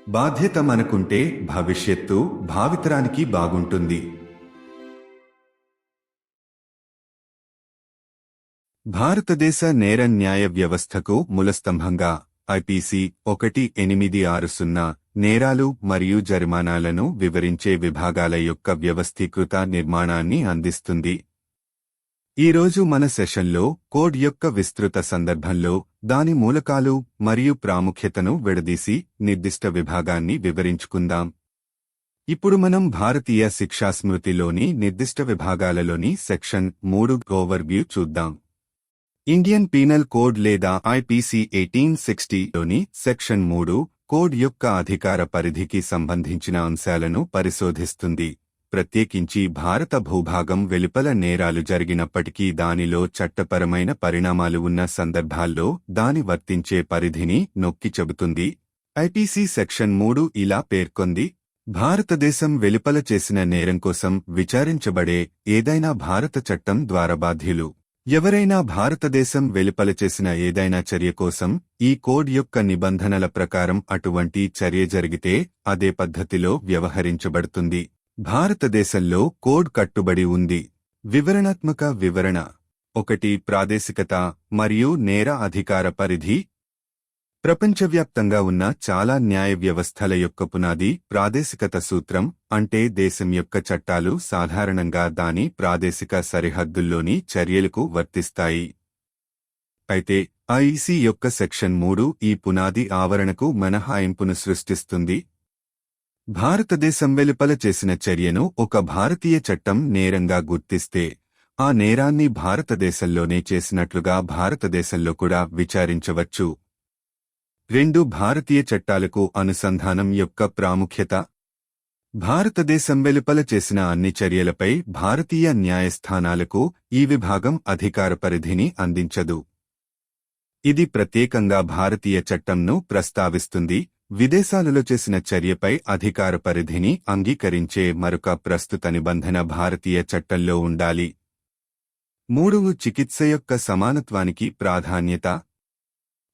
బాధ్యత మనకుంటే భవిష్యత్తు భావితరానికి బాగుంటుంది. భారతదేశ నేర న్యాయ వ్యవస్థకు మూలస్తంభంగా ఐపీసీ 1860 నేరాలు మరియు జరిమానాలను వివరించే విభాగాల యొక్క వ్యవస్థీకృత నిర్మాణాన్ని అందిస్తుంది. ఈరోజు మన సెషన్లో కోడ్ యొక్క విస్తృత సందర్భంలో దాని మూలకాలు మరియు ప్రాముఖ్యతను విడదీసి నిర్దిష్ట విభాగాన్ని వివరించుకుందాం. ఇప్పుడు మనం భారతీయ శిక్షా స్మృతిలోని నిర్దిష్ట విభాగాలలోని సెక్షన్ 3 ఓవర్వ్యూ చూద్దాం. ఇండియన్ పీనల్ కోడ్ లేదా ఐపీసీ 1860లోని సెక్షన్ 3 కోడ్ యొక్క అధికార పరిధికి సంబంధించిన అంశాలను పరిశోధిస్తుంది. ప్రత్యేకించి భారత భూభాగం వెలుపల నేరాలు జరిగినప్పటికీ దానిలో చట్టపరమైన పరిణామాలు ఉన్న సందర్భాల్లో దాని వర్తించే పరిధిని నొక్కి చెబుతుంది. ఐపీసీ సెక్షన్ 3 ఇలా పేర్కొంది: భారతదేశం వెలుపల చేసిన నేరం కోసం విచారించబడే ఏదైనా భారత చట్టం ద్వారా బాధ్యులు ఎవరైనా భారతదేశం వెలుపల చేసిన ఏదైనా చర్య కోసం ఈ కోడ్ యొక్క నిబంధనల ప్రకారం అటువంటి చర్య జరిగితే అదే పద్ధతిలో వ్యవహరించబడుతుంది. భారతదేశంలో కోడ్ కట్టుబడి ఉంది. వివరణాత్మక వివరణ 1. ప్రాదేశికత మరియు నేర అధికార పరిధి. ప్రపంచవ్యాప్తంగా ఉన్న చాలా న్యాయ వ్యవస్థల యొక్క పునాది ప్రాదేశికత సూత్రం, అంటే దేశం యొక్క చట్టాలు సాధారణంగా దాని ప్రాదేశిక సరిహద్దుల్లోని చర్యలకు వర్తిస్తాయి. అయితే ఐఈసీ యొక్క సెక్షన్ 3 ఈ పునాది ఆవరణకు మినహాయింపును సృష్టిస్తుంది. భారతదేశం వెలుపల చేసిన చర్యను ఒక భారతీయ చట్టం నేరంగా గుర్తిస్తే ఆ నేరాన్ని భారతదేశంలోనే చేసినట్లుగా భారతదేశంలో కూడా విచారించవచ్చు. 2. భారతీయ చట్టాలకు అనుసంధానం యొక్క ప్రాముఖ్యత. భారతదేశం వెలుపల చేసిన అన్ని చర్యలపై భారతీయ న్యాయస్థానాలకు ఈ విభాగం అధికార పరిధిని అందించదు. ఇది ప్రత్యేకంగా భారతీయ చట్టంను ప్రస్తావిస్తుంది. విదేశాలలో చేసిన చర్యపై అధికార పరిధిని అంగీకరించే మరొక ప్రస్తుత నిబంధన భారతీయ చట్టంలో ఉండాలి. 3. చికిత్స యొక్క సమానత్వానికి ప్రాధాన్యత.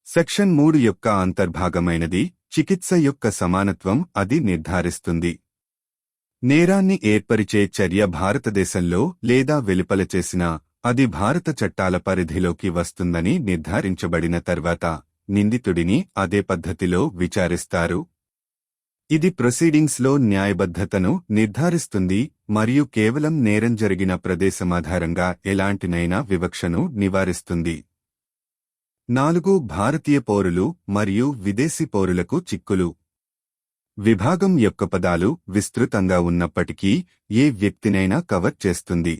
సెక్షన్ 3 యొక్క అంతర్భాగమైనది చికిత్స యొక్క సమానత్వం. అది నిర్ధారిస్తుంది నేరాన్ని ఏర్పరిచే చర్య భారతదేశంలో లేదా వెలుపల చేసినా అది భారత చట్టాల పరిధిలోకి వస్తుందని నిర్ధారించబడిన తర్వాత నిందితుడిని అదే పద్ధతిలో విచారిస్తారు. ఇది ప్రొసీడింగ్స్లో న్యాయబద్ధతను నిర్ధారిస్తుంది మరియు కేవలం నేరం జరిగిన ప్రదేశమాధారంగా ఎలాంటినైనా వివక్షను నివారిస్తుంది. 4. భారతీయ పౌరులు మరియు విదేశీ పౌరులకు చిక్కులు. విభాగం యొక్క పదాలు విస్తృతంగా ఉన్నప్పటికీ ఏ వ్యక్తినైనా కవర్ చేస్తుంది.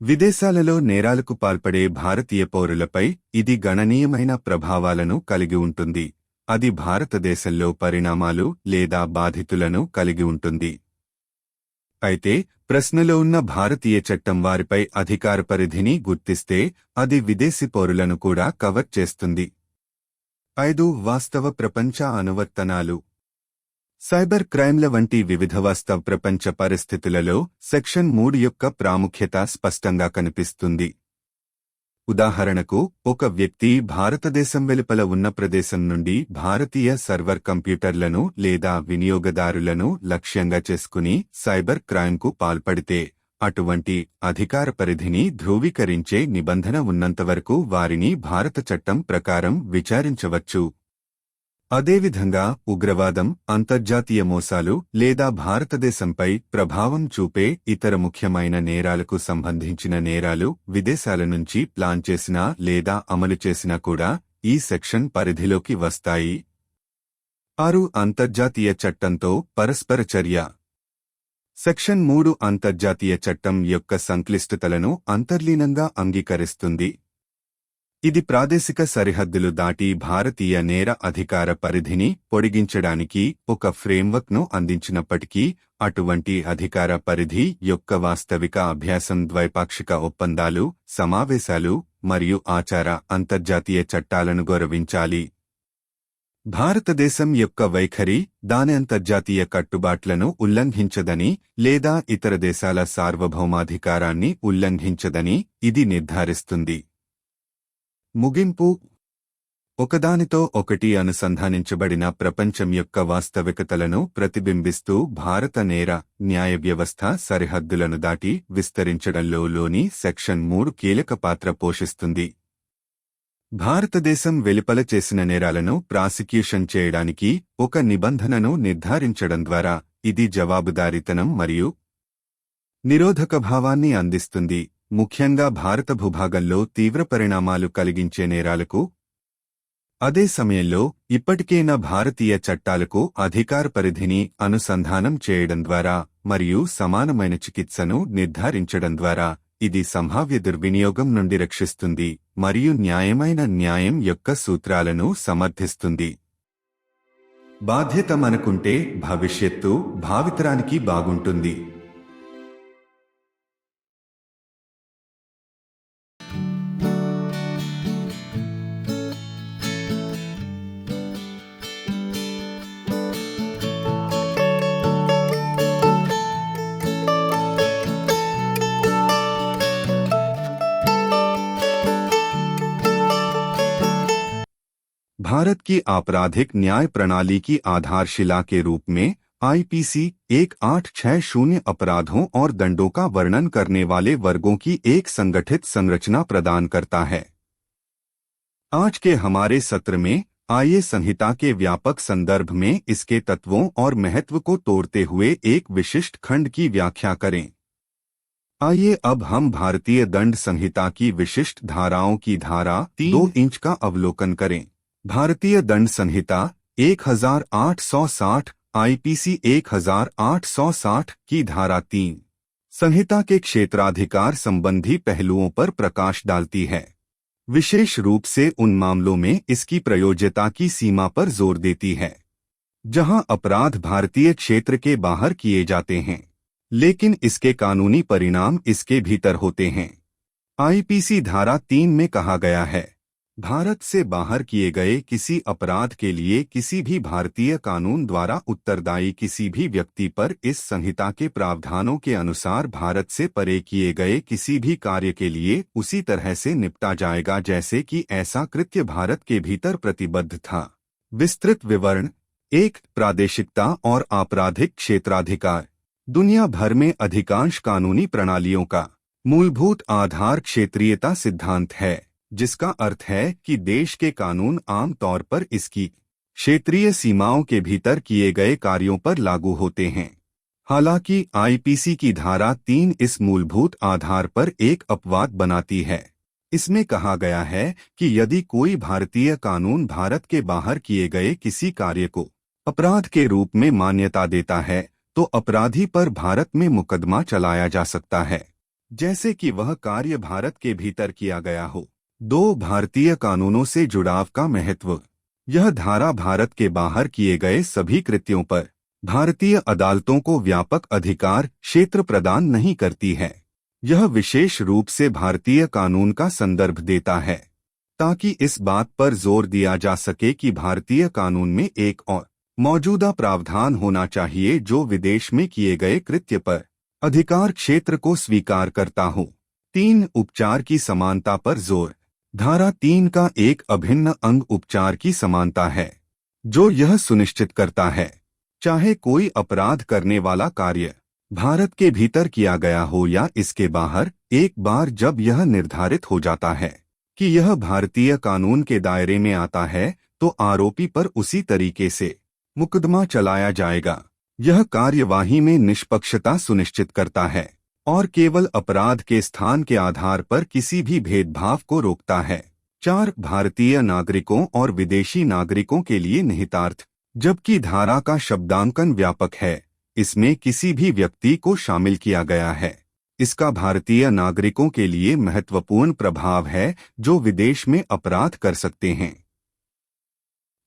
విదేశాలలో నేరాలకు పాల్పడే భారతీయ పౌరులపై ఇది గణనీయమైన ప్రభావాలను కలిగి ఉంటుంది. అది భారతదేశంలో పరిణామాలు లేదా బాధితులను కలిగి ఉంటుంది. అయితే ప్రశ్నలో ఉన్న భారతీయ చట్టం వారిపై అధికార పరిధిని గుర్తిస్తే అది విదేశీ పౌరులను కూడా కవర్ చేస్తుంది. 5. వాస్తవ ప్రపంచ అనువర్తనాలు. సైబర్ క్రైమ్ల వంటి వివిధ వాస్తవ ప్రపంచ పరిస్థితులలో సెక్షన్ 3 యొక్క ప్రాముఖ్యత స్పష్టంగా కనిపిస్తుంది. ఉదాహరణకు, ఒక వ్యక్తి భారతదేశం వెలుపల ఉన్న ప్రదేశం నుండి భారతీయ సర్వర్ కంప్యూటర్లను లేదా వినియోగదారులను లక్ష్యంగా చేసుకుని సైబర్ క్రైమ్కు పాల్పడితే అటువంటి అధికార పరిధిని ధృవీకరించే నిబంధన ఉన్నంతవరకు వారిని భారత చట్టం ప్రకారం విచారించవచ్చు. అదేవిధంగా ఉగ్రవాదం, అంతర్జాతీయ మోసాలు లేదా భారతదేశంపై ప్రభావం చూపే ఇతర ముఖ్యమైన నేరాలకు సంబంధించిన నేరాలు విదేశాల నుంచి ప్లాన్ చేసినా లేదా అమలు చేసినా కూడా ఈ సెక్షన్ పరిధిలోకి వస్తాయి. 6. అంతర్జాతీయ చట్టంతో పరస్పర చర్య. సెక్షన్ 3 అంతర్జాతీయ చట్టం యొక్క సంక్లిష్టతలను అంతర్లీనంగా అంగీకరిస్తుంది. ఇది ప్రాదేశిక సరిహద్దులు దాటి భారతీయ నేర అధికార పరిధిని పొడిగించడానికి ఒక ఫ్రేమ్వర్క్ను అందించినప్పటికీ అటువంటి అధికార పరిధి యొక్క వాస్తవిక అభ్యాసం ద్వైపాక్షిక ఒప్పందాలు, సమావేశాలు మరియు ఆచార అంతర్జాతీయ చట్టాలను గౌరవించాలి. భారతదేశం యొక్క వైఖరి దాని అంతర్జాతీయ కట్టుబాట్లను ఉల్లంఘించదని లేదా ఇతర దేశాల సార్వభౌమాధికారాన్ని ఉల్లంఘించదని ఇది నిర్ధారిస్తుంది. ముగింపు. ఒకదానితో ఒకటి అనుసంధానించబడిన ప్రపంచం యొక్క వాస్తవికతలను ప్రతిబింబిస్తూ భారత నేర న్యాయ వ్యవస్థ సరిహద్దులను దాటి విస్తరించడంలోని సెక్షన్ 3 కీలక పాత్ర పోషిస్తుంది. భారతదేశం వెలుపల చేసిన నేరాలను ప్రాసిక్యూషన్ చేయడానికి ఒక నిబంధనను నిర్ధారించడం ద్వారా ఇది జవాబుదారీతనం మరియు నిరోధక భావాన్ని అందిస్తుంది, ముఖ్యంగా భారత భూభాగంలో తీవ్ర పరిణామాలు కలిగించే నేరాలకు. అదే సమయంలో ఇప్పటికైనా భారతీయ చట్టాలకు అధికార పరిధిని అనుసంధానం చేయడం ద్వారా మరియు సమానమైన చికిత్సను నిర్ధారించడం ద్వారా ఇది సంభావ్య దుర్వినియోగం నుండి రక్షిస్తుంది మరియు న్యాయమైన న్యాయం యొక్క సూత్రాలను సమర్థిస్తుంది. బాధ్యత మనకుంటే భవిష్యత్తు భావితరానికి బాగుంటుంది. भारत की आपराधिक न्याय प्रणाली की आधारशिला के रूप में आईपीसी 1860 अपराधों और दंडों का वर्णन करने वाले वर्गों की एक संगठित संरचना प्रदान करता है. आज के हमारे सत्र में आइए संहिता के व्यापक संदर्भ में इसके तत्वों और महत्व को तोड़ते हुए एक विशिष्ट खंड की व्याख्या करें. आइए अब हम भारतीय दंड संहिता की विशिष्ट धाराओं की धारा 2 इंच का अवलोकन करें. भारतीय दंड संहिता 1860 आईपीसी 1860 की धारा 3 संहिता के क्षेत्राधिकार संबंधी पहलुओं पर प्रकाश डालती है, विशेष रूप से उन मामलों में इसकी प्रयोज्यता की सीमा पर जोर देती है जहां अपराध भारतीय क्षेत्र के बाहर किए जाते हैं लेकिन इसके कानूनी परिणाम इसके भीतर होते हैं. आईपीसी धारा 3 में कहा गया है, भारत से बाहर किए गए किसी अपराध के लिए किसी भी भारतीय कानून द्वारा उत्तरदायी किसी भी व्यक्ति पर इस संहिता के प्रावधानों के अनुसार भारत से परे किए गए किसी भी कार्य के लिए उसी तरह से निपटा जाएगा जैसे कि ऐसा कृत्य भारत के भीतर प्रतिबद्ध था. विस्तृत विवरण 1. प्रादेशिकता और आपराधिक क्षेत्राधिकार. दुनिया भर में अधिकांश कानूनी प्रणालियों का मूलभूत आधार क्षेत्रीयता सिद्धांत है, जिसका अर्थ है कि देश के कानून आम तौर पर इसकी क्षेत्रीय सीमाओं के भीतर किए गए कार्यों पर लागू होते हैं. हालांकि आईपीसी की धारा 3 इस मूलभूत आधार पर एक अपवाद बनाती है. इसमें कहा गया है कि यदि कोई भारतीय कानून भारत के बाहर किए गए किसी कार्य को अपराध के रूप में मान्यता देता है तो अपराधी पर भारत में मुकदमा चलाया जा सकता है, जैसे कि वह कार्य भारत के भीतर किया गया हो. 2. भारतीय कानूनों से जुड़ाव का महत्व. यह धारा भारत के बाहर किए गए सभी कृत्यों पर भारतीय अदालतों को व्यापक अधिकार क्षेत्र प्रदान नहीं करती है. यह विशेष रूप से भारतीय कानून का संदर्भ देता है ताकि इस बात पर जोर दिया जा सके कि भारतीय कानून में एक और मौजूदा प्रावधान होना चाहिए जो विदेश में किए गए कृत्य पर अधिकार क्षेत्र को स्वीकार करता हो. 3. उपचार की समानता पर जोर. धारा 3 का एक अभिन्न अंग उपचार की समानता है, जो यह सुनिश्चित करता है चाहे कोई अपराध करने वाला कार्य भारत के भीतर किया गया हो या इसके बाहर, एक बार जब यह निर्धारित हो जाता है कि यह भारतीय कानून के दायरे में आता है तो आरोपी पर उसी तरीके से मुकदमा चलाया जाएगा. यह कार्यवाही में निष्पक्षता सुनिश्चित करता है और केवल अपराध के स्थान के आधार पर किसी भी भेदभाव को रोकता है. 4. भारतीय नागरिकों और विदेशी नागरिकों के लिए निहितार्थ. जबकि धारा का शब्दांकन व्यापक है, इसमें किसी भी व्यक्ति को शामिल किया गया है. इसका भारतीय नागरिकों के लिए महत्वपूर्ण प्रभाव है जो विदेश में अपराध कर सकते हैं,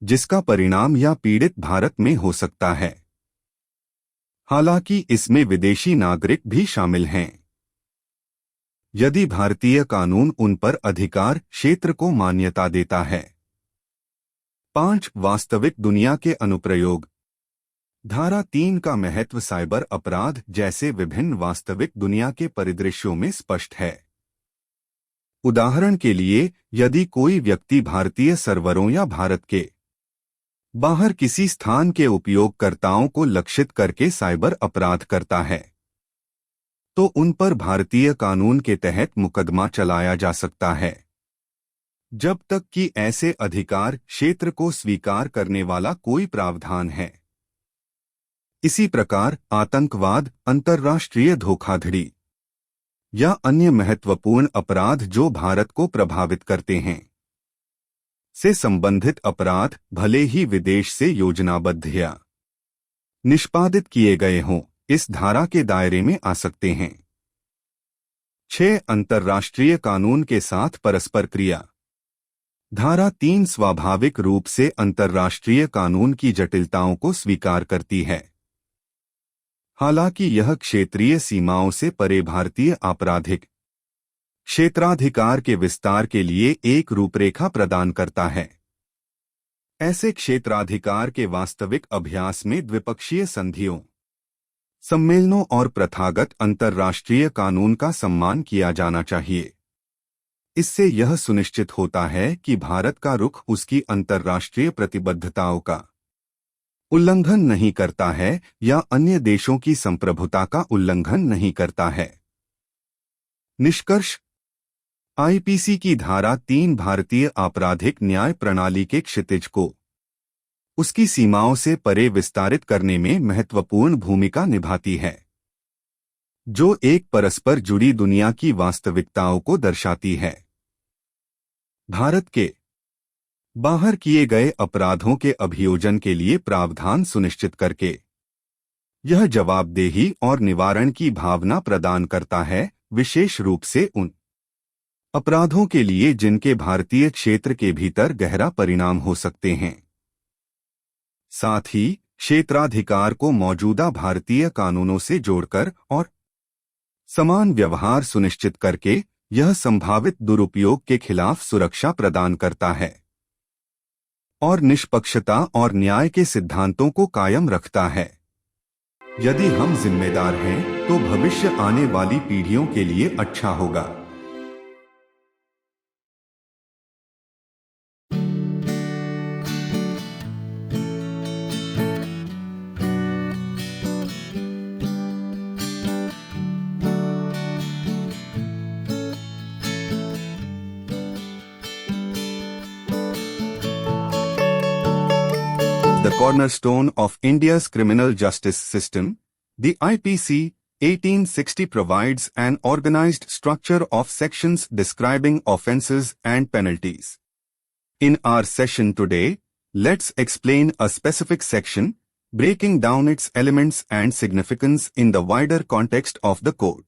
जिसका परिणाम या पीड़ित भारत में हो सकता है. हालांकि इसमें विदेशी नागरिक भी शामिल हैं यदि भारतीय कानून उन पर अधिकार क्षेत्र को मान्यता देता है. 5. वास्तविक दुनिया के अनुप्रयोग. धारा 3 का महत्व साइबर अपराध जैसे विभिन्न वास्तविक दुनिया के परिदृश्यों में स्पष्ट है. उदाहरण के लिए, यदि कोई व्यक्ति भारतीय सर्वरों या भारत के बाहर किसी स्थान के उपयोगकर्ताओं को लक्षित करके साइबर अपराध करता है, तो उन पर भारतीय कानून के तहत मुकदमा चलाया जा सकता है, जब तक कि ऐसे अधिकार क्षेत्र को स्वीकार करने वाला कोई प्रावधान है। इसी प्रकार आतंकवाद, अंतर्राष्ट्रीय धोखाधड़ी या अन्य महत्वपूर्ण अपराध जो भारत को प्रभावित करते हैं से संबंधित अपराध भले ही विदेश से योजनाबद्ध या निष्पादित किए गए हों, इस धारा के दायरे में आ सकते हैं। 6. अंतर्राष्ट्रीय कानून के साथ परस्पर क्रिया। धारा 3 स्वाभाविक रूप से अंतर्राष्ट्रीय कानून की जटिलताओं को स्वीकार करती है। हालांकि यह क्षेत्रीय सीमाओं से परे भारतीय आपराधिक क्षेत्राधिकार के विस्तार के लिए एक रूपरेखा प्रदान करता है। ऐसे क्षेत्राधिकार के वास्तविक अभ्यास में द्विपक्षीय संधियों, सम्मेलनों और प्रथागत अंतर्राष्ट्रीय कानून का सम्मान किया जाना चाहिए। इससे यह सुनिश्चित होता है कि भारत का रुख उसकी अंतर्राष्ट्रीय प्रतिबद्धताओं का उल्लंघन नहीं करता है या अन्य देशों की संप्रभुता का उल्लंघन नहीं करता है। निष्कर्ष, आईपीसी की धारा 3 भारतीय आपराधिक न्याय प्रणाली के क्षितिज को उसकी सीमाओं से परे विस्तारित करने में महत्वपूर्ण भूमिका निभाती है, जो एक परस्पर जुड़ी दुनिया की वास्तविकताओं को दर्शाती है। भारत के बाहर किए गए अपराधों के अभियोजन के लिए प्रावधान सुनिश्चित करके यह जवाबदेही और निवारण की भावना प्रदान करता है, विशेष रूप से उन अपराधों के लिए जिनके भारतीय क्षेत्र के भीतर गहरा परिणाम हो सकते हैं। साथ ही क्षेत्राधिकार को मौजूदा भारतीय कानूनों से जोड़कर और समान व्यवहार सुनिश्चित करके यह संभावित दुरुपयोग के खिलाफ सुरक्षा प्रदान करता है और निष्पक्षता और न्याय के सिद्धांतों को कायम रखता है। यदि हम जिम्मेदार हैं, तो भविष्य आने वाली पीढ़ियों के लिए अच्छा होगा। The cornerstone of India's criminal justice system, the IPC 1860 provides an organized structure of sections describing offences and penalties. In our session today, let's explain a specific section, breaking down its elements and significance in the wider context of the code.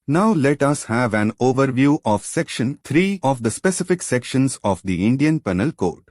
Now let us have an overview of Section 3 of the specific sections of the Indian Penal Code.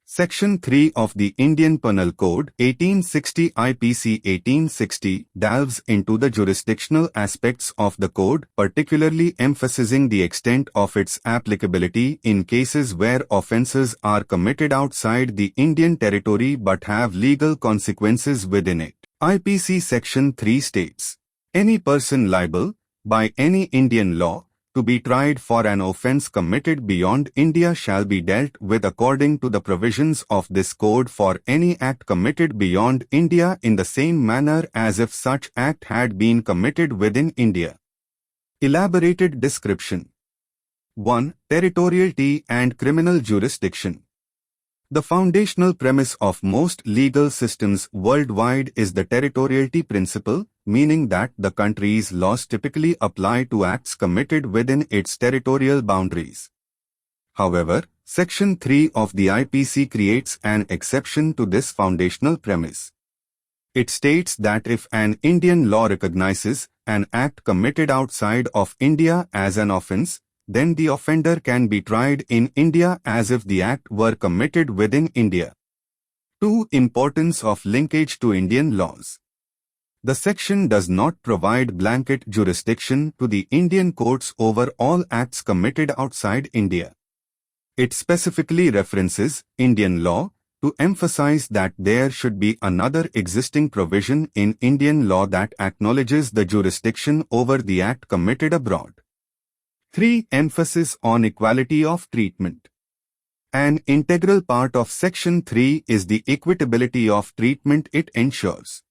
Section 3 of the Indian Penal Code 1860 IPC 1860 delves into the jurisdictional aspects of the code, particularly emphasizing the extent of its applicability in cases where offences are committed outside the Indian territory but have legal consequences within it. IPC Section 3 states, any person liable, by any Indian law, to be tried for an offence committed beyond India shall be dealt with according to the provisions of this code for any act committed beyond India in the same manner as if such act had been committed within India. Elaborated description. 1. Territoriality and criminal jurisdiction. The foundational premise of most legal systems worldwide is the territoriality principle, meaning that the country's laws typically apply to acts committed within its territorial boundaries. However, Section 3 of the IPC creates an exception to this foundational premise. It states that if an Indian law recognizes an act committed outside of India as an offence, then the offender can be tried in India as if the act were committed within India. 2. Importance of linkage to Indian laws. The section does not provide blanket jurisdiction to the Indian courts over all acts committed outside India. It specifically references Indian law to emphasize that there should be another existing provision in Indian law that acknowledges the jurisdiction over the act committed abroad. 3. Emphasis on equality of treatment. An integral part of Section 3 is the equitability of treatment it ensures.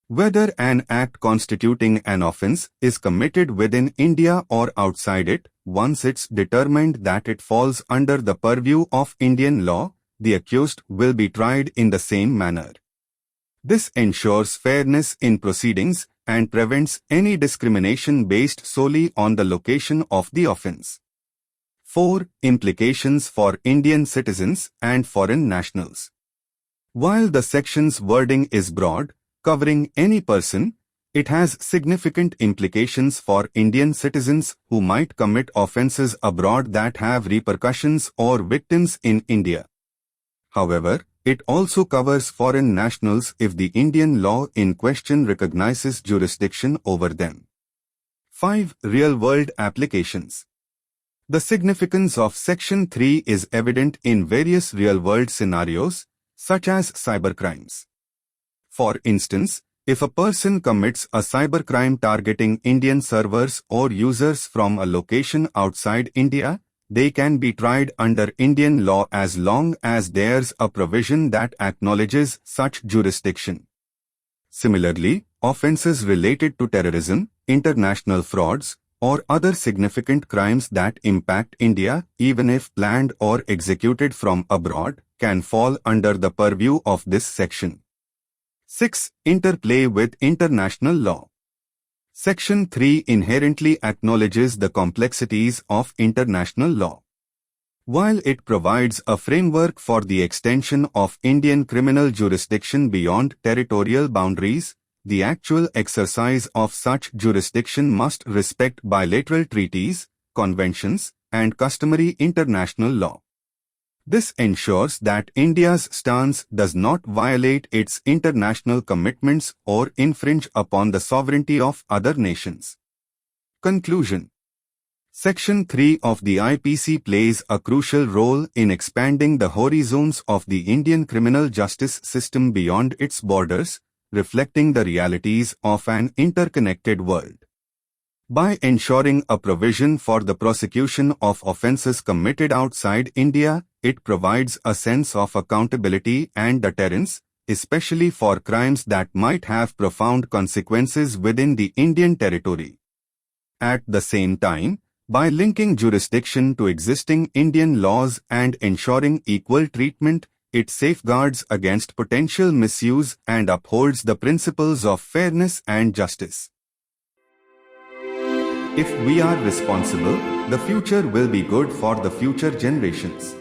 Whether an act constituting an offence is committed within India or outside it, once it's determined that it falls under the purview of Indian law, the accused will be tried in the same manner. This ensures fairness in proceedings and prevents any discrimination based solely on the location of the offence. 4. Implications for Indian citizens and foreign nationals. While the section's wording is broad, covering any person, it has significant implications for Indian citizens who might commit offences abroad that have repercussions or victims in India. However, it also covers foreign nationals if the Indian law in question recognizes jurisdiction over them. 5. Real-world applications. The significance of Section 3 is evident in various real-world scenarios, such as cybercrimes. For instance, if a person commits a cybercrime targeting Indian servers or users from a location outside India, they can be tried under Indian law as long as there's a provision that acknowledges such jurisdiction. Similarly, offences related to terrorism, international frauds, or other significant crimes that impact India, even if planned or executed from abroad, can fall under the purview of this section. 6. Interplay with international law. Section 3 inherently acknowledges the complexities of international law. While it provides a framework for the extension of Indian criminal jurisdiction beyond territorial boundaries, the actual exercise of such jurisdiction must respect bilateral treaties, conventions, and customary international law. This ensures that India's stance does not violate its international commitments or infringe upon the sovereignty of other nations. Conclusion. Section 3 of the IPC plays a crucial role in expanding the horizons of the Indian criminal justice system beyond its borders, reflecting the realities of an interconnected world. By ensuring a provision for the prosecution of offences committed outside India, it provides a sense of accountability and deterrence, especially for crimes that might have profound consequences within the Indian territory. At the same time, by linking jurisdiction to existing Indian laws and ensuring equal treatment, it safeguards against potential misuse and upholds the principles of fairness and justice. If we are responsible, the future will be good for the future generations.